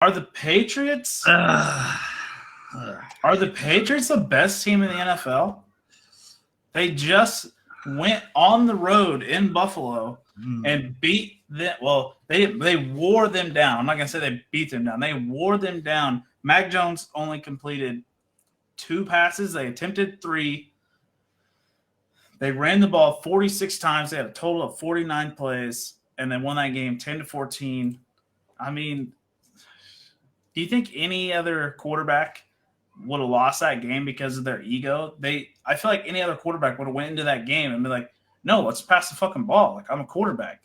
Are the Patriots Uh, are the Patriots the best team in the NFL? They just went on the road in Buffalo and beat them. Well, they wore them down. I'm not gonna say they beat them down. They wore them down. Mac Jones only completed 2 passes. They attempted 3. They ran the ball 46 times. They had a total of 49 plays, and they won that game 10-14. I mean, do you think any other quarterback would have lost that game because of their ego? I feel like any other quarterback would have went into that game and be like, "No, let's pass the fucking ball. Like, I'm a quarterback.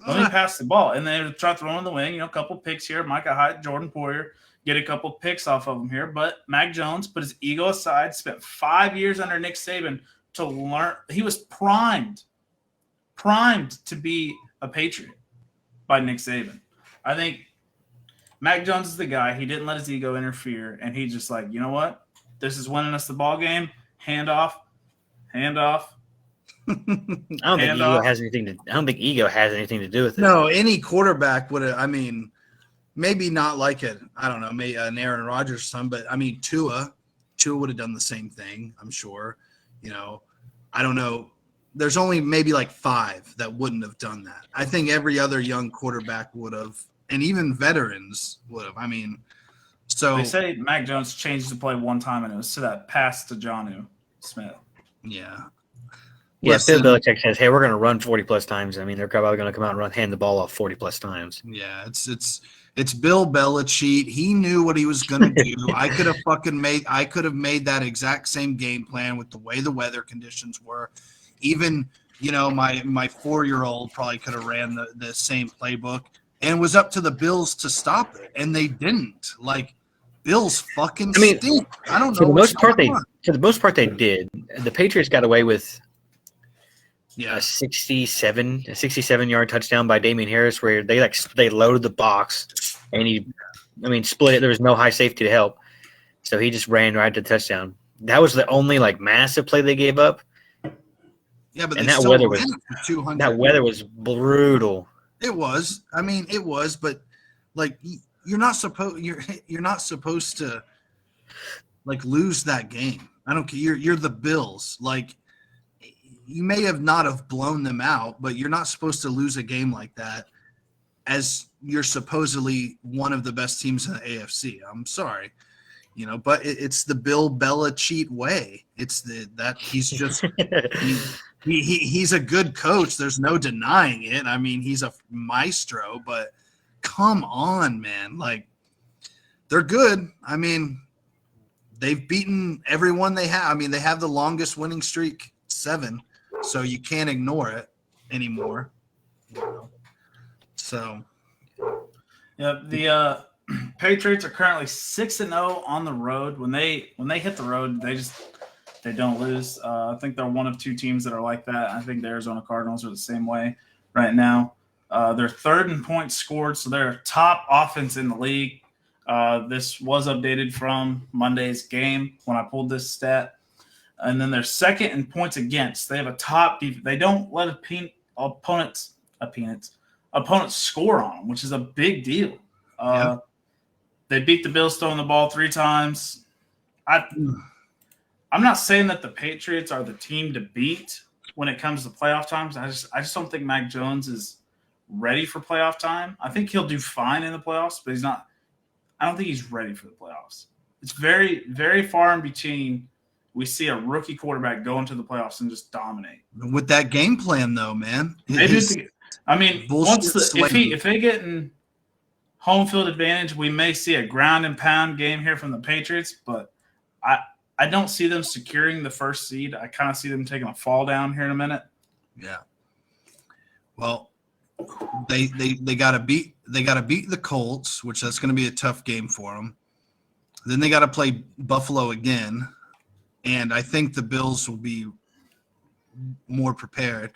Let me pass the ball." And then try throwing the wing. A couple picks here. Micah Hyde, Jordan Poyer get a couple picks off of them here. But Mac Jones put his ego aside. Spent 5 years under Nick Saban to learn. He was primed to be a Patriot by Nick Saban. I think Mac Jones is the guy. He didn't let his ego interfere, and he's just like, you know what? This is winning us the ball game. Hand off. I don't think ego has anything to do with it. No, any quarterback would have. I mean, maybe not like it. I don't know, maybe an Aaron Rodgers or something, but I mean, Tua would have done the same thing. I'm sure. I don't know. There's only maybe like 5 that wouldn't have done that. I think every other young quarterback would have. And even veterans would have. I mean, so they say Mac Jones changed the play one time, and it was to that pass to Jonnu Smith. Yeah. Yeah, Bill Belichick says, "Hey, we're going to run 40-plus times." I mean, they're probably going to come out and hand the ball off 40-plus times. Yeah, it's Bill Belichick. He knew what he was going to do. I could have made that exact same game plan with the way the weather conditions were. Even my 4-year-old probably could have ran the same playbook. And it was up to the Bills to stop it, and they didn't. Like, Bills fucking stink. I don't know. For the most part, they did. The Patriots got away with a 67-yard touchdown by Damian Harris, where they loaded the box, and he split it. There was no high safety to help, so he just ran right to the touchdown. That was the only massive play they gave up. Yeah, but that weather was brutal. It was. I mean, it was, but you're not supposed to lose that game. I don't care. You're the Bills. You may have not have blown them out, but you're not supposed to lose a game like that as you're supposedly one of the best teams in the AFC. I'm sorry. But it's the Bill Belichick way. It's he's just he's a good coach. There's no denying it. I mean, he's a maestro, but come on, man. They're good. I mean, they've beaten everyone they have. I mean, they have the longest winning streak, 7, so you can't ignore it anymore. So, yeah, the Patriots are currently 6-0 on the road. When they hit the road, they don't lose. I think they're one of 2 teams that are like that. I think the Arizona Cardinals are the same way right now. They're 3rd in points scored, so they're top offense in the league. This was updated from Monday's game when I pulled this stat. And then they're 2nd in points against. They have a top defense. They don't let opponents score on them, which is a big deal. They beat the Bills throwing the ball 3 times. I'm not saying that the Patriots are the team to beat when it comes to playoff times. I just don't think Mac Jones is ready for playoff time. I think he'll do fine in the playoffs, but he's not. I don't think he's ready for the playoffs. It's very, very far in between. We see a rookie quarterback go into the playoffs and just dominate. With that game plan, though, man. If they get in home field advantage, we may see a ground and pound game here from the Patriots, but I don't see them securing the 1st seed. I kind of see them taking a fall down here in a minute. Yeah. Well, they got to beat the Colts, which that's going to be a tough game for them. Then they got to play Buffalo again, and I think the Bills will be more prepared.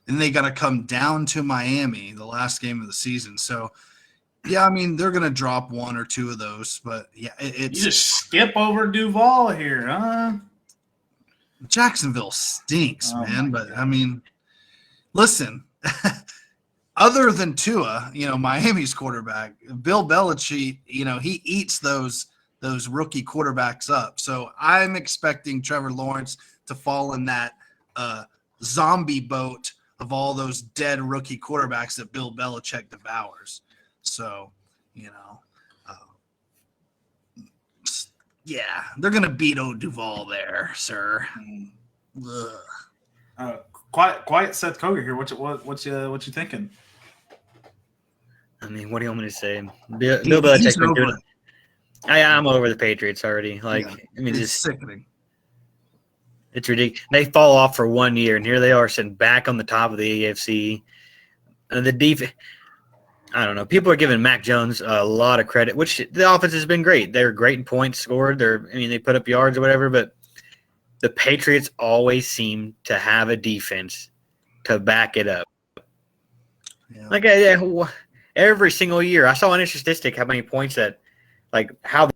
Then they got to come down to Miami, the last game of the season. So, yeah, I mean, they're going to drop 1 or 2 of those, but yeah, it's you just skip over Duval here, huh? Jacksonville stinks, man. But I mean, listen, other than Tua, Miami's quarterback, Bill Belichick, he eats those rookie quarterbacks up. So I'm expecting Trevor Lawrence to fall in that zombie boat of all those dead rookie quarterbacks that Bill Belichick devours. So, yeah, they're gonna beat Duval there, sir. Quiet Seth Coger here. What you thinking? I mean, what do you want me to say? Bill Belichick's been doing it. I'm over the Patriots already. It's just sickening. It's ridiculous. They fall off for 1 year, and here they are sitting back on the top of the AFC. The defense, I don't know. People are giving Mac Jones a lot of credit, which the offense has been great. They're great in points scored. They put up yards or whatever, but the Patriots always seem to have a defense to back it up. Yeah. Every single year, I saw an interesting statistic how many points how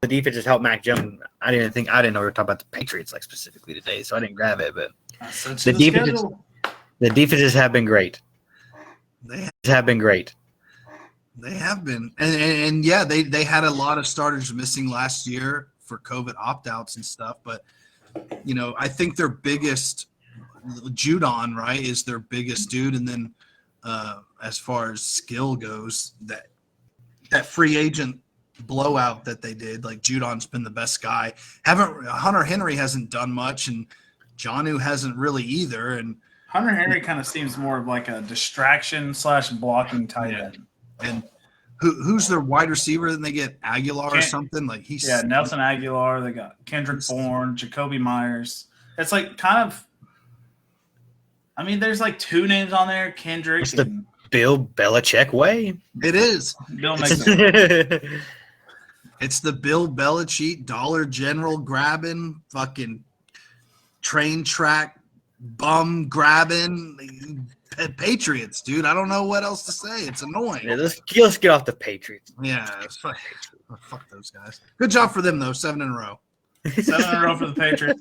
the defense has helped Mac Jones. I didn't know we were talking about the Patriots specifically today, so I didn't grab it. But the defenses have been great. They have been great. They have been, and yeah, they had a lot of starters missing last year for COVID opt-outs and stuff. But I think their biggest Judon, right, is their biggest dude, and then as far as skill goes, that free agent blowout that they did, Judon's been the best guy. Hunter Henry hasn't done much, and Jonnu hasn't really either. And Hunter Henry kind of seems more of like a distraction / blocking tight end. And who's their wide receiver? Then they get Aguilar or something Nelson Aguilar. They got Kendrick Bourne, Jacoby Myers. It's there's 2 names on there. Kendrick. It's the Bill Belichick way. It is. Bill makes it. It's the Bill Belichick Dollar General grabbing, fucking train track bum grabbing Patriots, dude. I don't know what else to say. It's annoying. Yeah, let's get off the Patriots. Yeah, fuck those guys. Good job for them though. 7 in a row. 7 in a row for the Patriots.